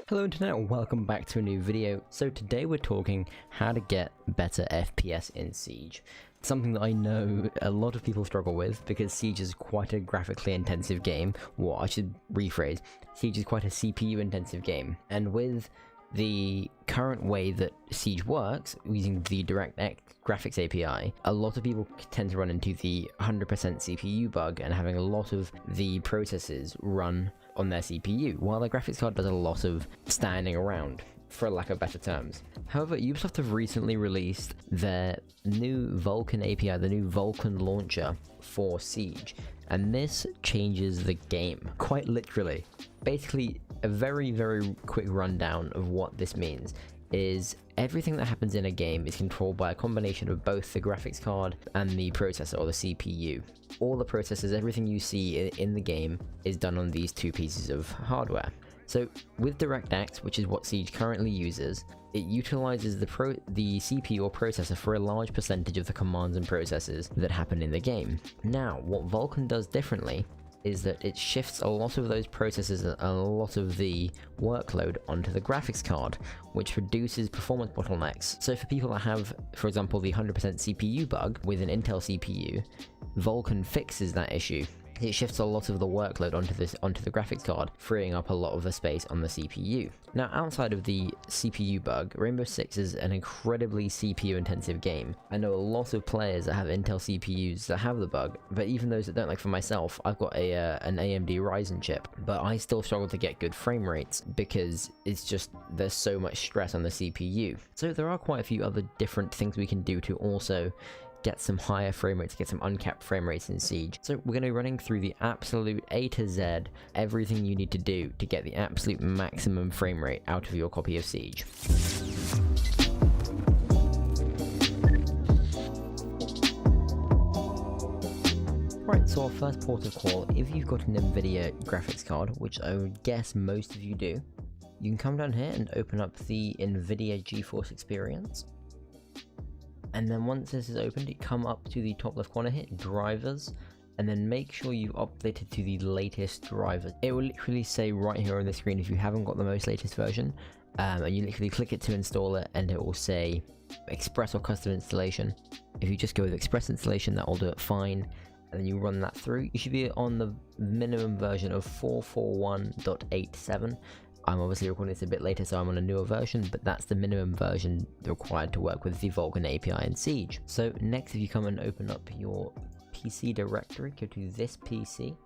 Hello internet, and welcome back to a new video. So today we're talking how to get better FPS in Siege. Something that I know a lot of people struggle with because Siege is quite a graphically intensive game. Well, I should rephrase, Siege is quite a CPU intensive game. And with the current way that Siege works, using the DirectX graphics API, a lot of people tend to run into the 100% CPU bug and having a lot of the processes run on their CPU, while their graphics card does a lot of standing around, for lack of better terms. However, Ubisoft have recently released their new Vulkan API, the new Vulkan launcher for Siege, and this changes the game, quite literally. Basically, a very quick rundown of what this means is everything that happens in a game is controlled by a combination of both the graphics card and the processor, or the CPU. All the processors, everything you see in the game is done on these two pieces of hardware. So with DirectX, which is what Siege currently uses, it utilizes the CPU or processor for a large percentage of the commands and processes that happen in the game. Now, what Vulkan does differently is that it shifts a lot of those processes and a lot of the workload onto the graphics card, which reduces performance bottlenecks. So for people that have, for example, the 100% CPU bug with an Intel CPU, Vulkan fixes that issue. It shifts a lot of the workload onto the graphics card, freeing up a lot of the space on the CPU. Now, outside of the CPU bug, Rainbow Six is an incredibly CPU intensive game. I know a lot of players that have Intel CPUs that have the bug, but even those that don't, like for myself, I've got an AMD Ryzen chip, but I still struggle to get good frame rates because it's just, there's so much stress on the CPU. So there are quite a few other different things we can do to also get some higher frame rates, get some uncapped frame rates in Siege. So we're going to be running through the absolute A to Z, everything you need to do to get the absolute maximum frame rate out of your copy of Siege. Right, so our first port of call, if you've got an NVIDIA graphics card, which I would guess most of you do, you can come down here and open up the NVIDIA GeForce Experience. And then once this is opened, you come up to the top left corner here, drivers, and then make sure you've updated to the latest drivers. It will literally say right here on the screen if you haven't got the most latest version, and you literally click it to install it, and it will say Express or Custom Installation. If you just go with Express Installation, that will do it fine, and then you run that through. You should be on the minimum version of 441.87. I'm obviously recording this a bit later, so I'm on a newer version, but that's the minimum version required to work with the Vulkan API in Siege. So next, if you come and open up your PC directory, go to this PC,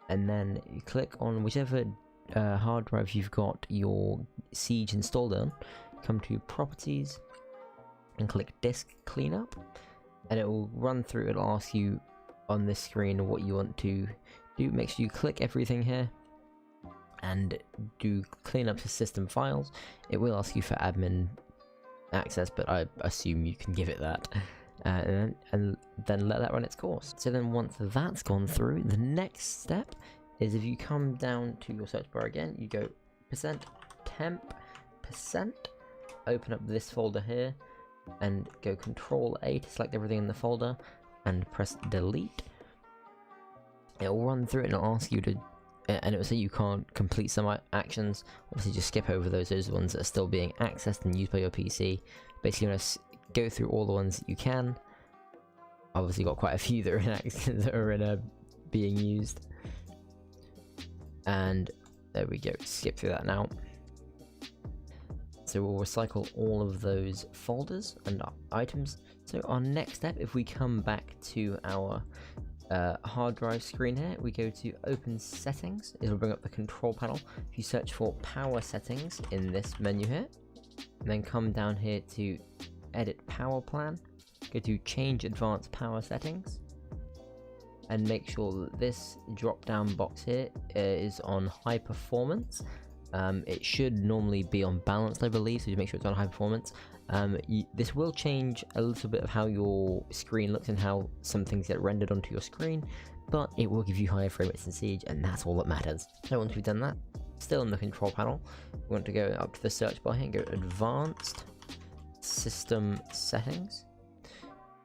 and then you click on whichever hard drive you've got your Siege installed on, come to Properties, and click Disk Cleanup, and it will run through. It'll ask you on this screen what you want to do. Make sure you click everything here and do clean up the system files. It will ask you for admin access, but I assume you can give it that, and then let that run its course. So then once that's gone through, the next step is if you come down to your search bar again, you go %temp%, open up this folder here, and go Control-A to select everything in the folder, and press delete. It will run through it and it'll ask you to, and it will say you can't complete some actions. Obviously just skip over those ones that are still being accessed and used by your PC. Basically you want to go through all the ones that you can. Obviously got quite a few that are being used. And there we go, skip through that now. So we'll recycle all of those folders and items. So our next step, if we come back to our hard drive screen here, we go to Open Settings. It'll bring up the control panel. If you search for Power Settings in this menu here, and then come down here to Edit Power Plan, go to Change Advanced Power Settings, and make sure that this drop down box here is on High Performance. It should normally be on Balanced, I believe, so just make sure it's on High Performance. This will change a little bit of how your screen looks and how some things get rendered onto your screen, but it will give you higher frame rates in Siege, and that's all that matters. So once we've done that, still in the control panel, we want to go up to the search bar here and go Advanced System Settings.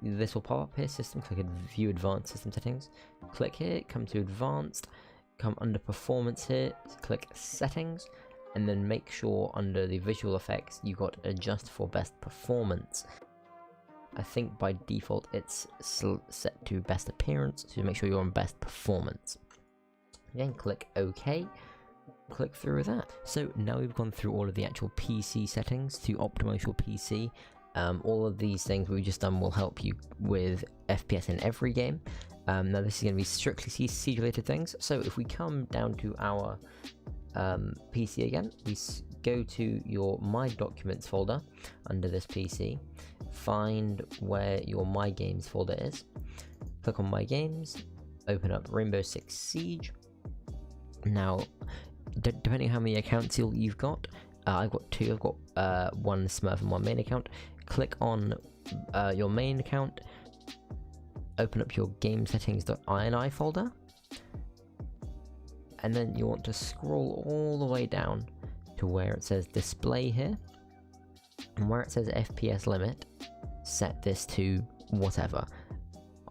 This will pop up here, System, click View Advanced System Settings. Click here, come to Advanced, come under Performance here, click Settings, and then make sure under the visual effects you got adjust for best performance. I think by default it's set to best appearance, so make sure you're on best performance. Again, click OK, click through that. So now we've gone through all of the actual PC settings to optimize your PC. All of these things we've just done will help you with FPS in every game. Now this is going to be strictly siege related things, so if we come down to our PC again, we go to your My Documents folder under this PC, find where your My Games folder is, click on My Games, open up Rainbow Six Siege. Now, depending on how many accounts you've got, I've got two. I've got one Smurf and one main account. Click on your main account, open up your game settings.ini folder, and then you want to scroll all the way down to where it says display here, and where it says FPS limit, set this to whatever.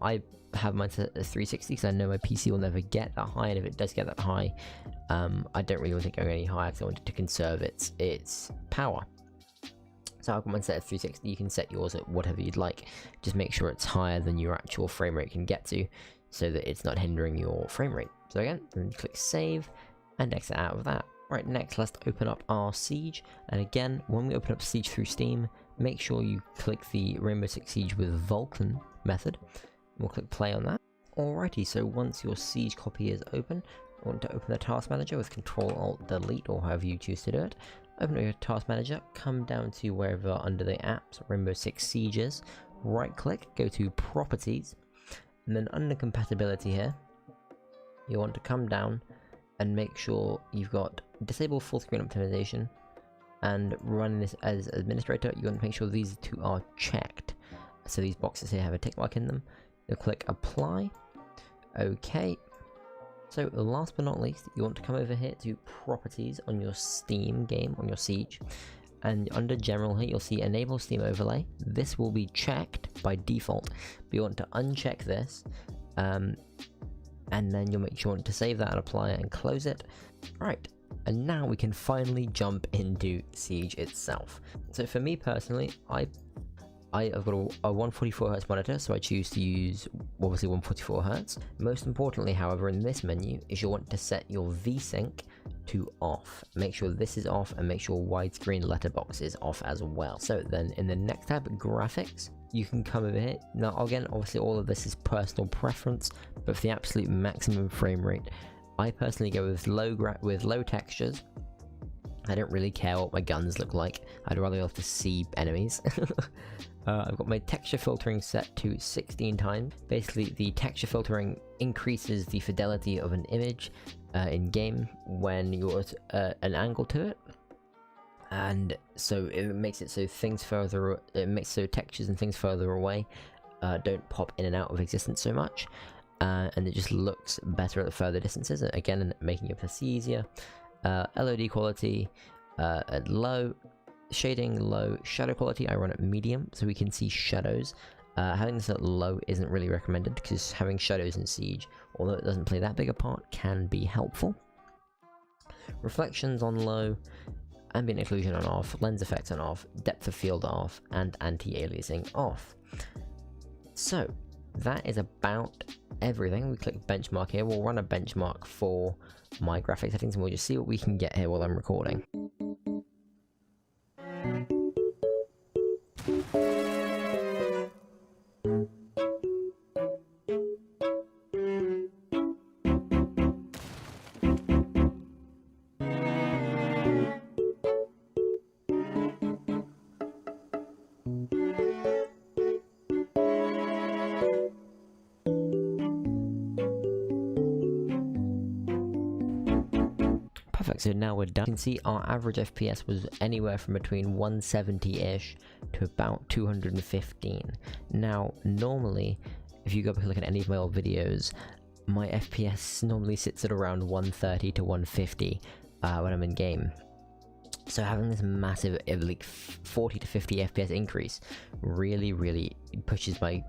I have mine set at 360 because I know my PC will never get that high, and if it does get that high, I don't really want to go any higher because I wanted to conserve its power. So I've got mine set at 360, you can set yours at whatever you'd like, just make sure it's higher than your actual frame rate can get to, so that it's not hindering your frame rate. So again, then click save, and exit out of that. Right, next let's open up our Siege, and again, when we open up Siege through Steam, make sure you click the Rainbow Six Siege with Vulkan method, and we'll click play on that. Alrighty, so once your Siege copy is open, I want to open the Task Manager with Ctrl-Alt-Delete, or however you choose to do it. Open up your Task Manager, come down to wherever under the apps Rainbow Six Siege is, right click, go to Properties, and then under Compatibility here, you want to come down and make sure you've got Disable Full Screen Optimization, and running this as administrator, you want to make sure these two are checked. So these boxes here have a tick mark in them. You'll click Apply, OK. So last but not least, you want to come over here to Properties on your Steam game, on your Siege, and under General here you'll see Enable Steam Overlay. This will be checked by default, but you want to uncheck this, and then you'll make sure to save that and apply it and close it. Right, and now we can finally jump into Siege itself. So for me personally, I've got a 144Hz monitor, so I choose to use obviously 144Hz. Most importantly, however, in this menu is you'll want to set your VSync to off. Make sure this is off, and make sure widescreen letterbox is off as well. So then in the next tab, graphics, you can come over here. Now again, obviously all of this is personal preference, but for the absolute maximum frame rate, I personally go with low textures. I don't really care what my guns look like, I'd rather be able to see enemies. I've got my texture filtering set to 16 times. Basically, the texture filtering increases the fidelity of an image in game when you're at an angle to it, and so it makes it so textures and things further away don't pop in and out of existence so much, and it just looks better at the further distances. Again, making it see easier. LOD quality at low. Shading low, shadow quality I run at medium so we can see shadows. Having this at low isn't really recommended because having shadows in Siege, although it doesn't play that big a part, can be helpful. Reflections on low, ambient occlusion on off, lens effects on off, depth of field off, and anti-aliasing off. So that is about everything. We click benchmark here, we'll run a benchmark for my graphic settings and we'll just see what we can get here while I'm recording. Perfect, so now we're done. You can see our average FPS was anywhere from between 170-ish to about 215. Now, normally, if you go back and look at any of my old videos, my FPS normally sits at around 130 to 150 when I'm in game. So having this massive, like 40 to 50 FPS increase really pushes my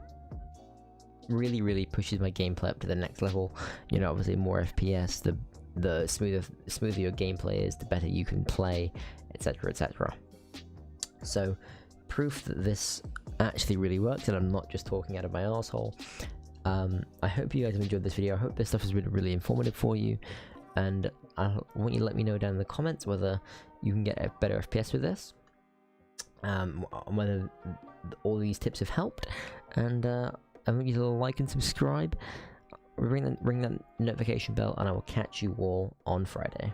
gameplay up to the next level. You know, obviously more FPS, the the smoother your gameplay is, the better you can play, etc, etc. So proof that this actually really works and I'm not just talking out of my asshole. I hope you guys have enjoyed this video. I hope this stuff is really informative for you, and I want you to let me know down in the comments whether you can get a better FPS with this, whether all these tips have helped, and I want you to like and subscribe, ring that notification bell, and I will catch you all on Friday.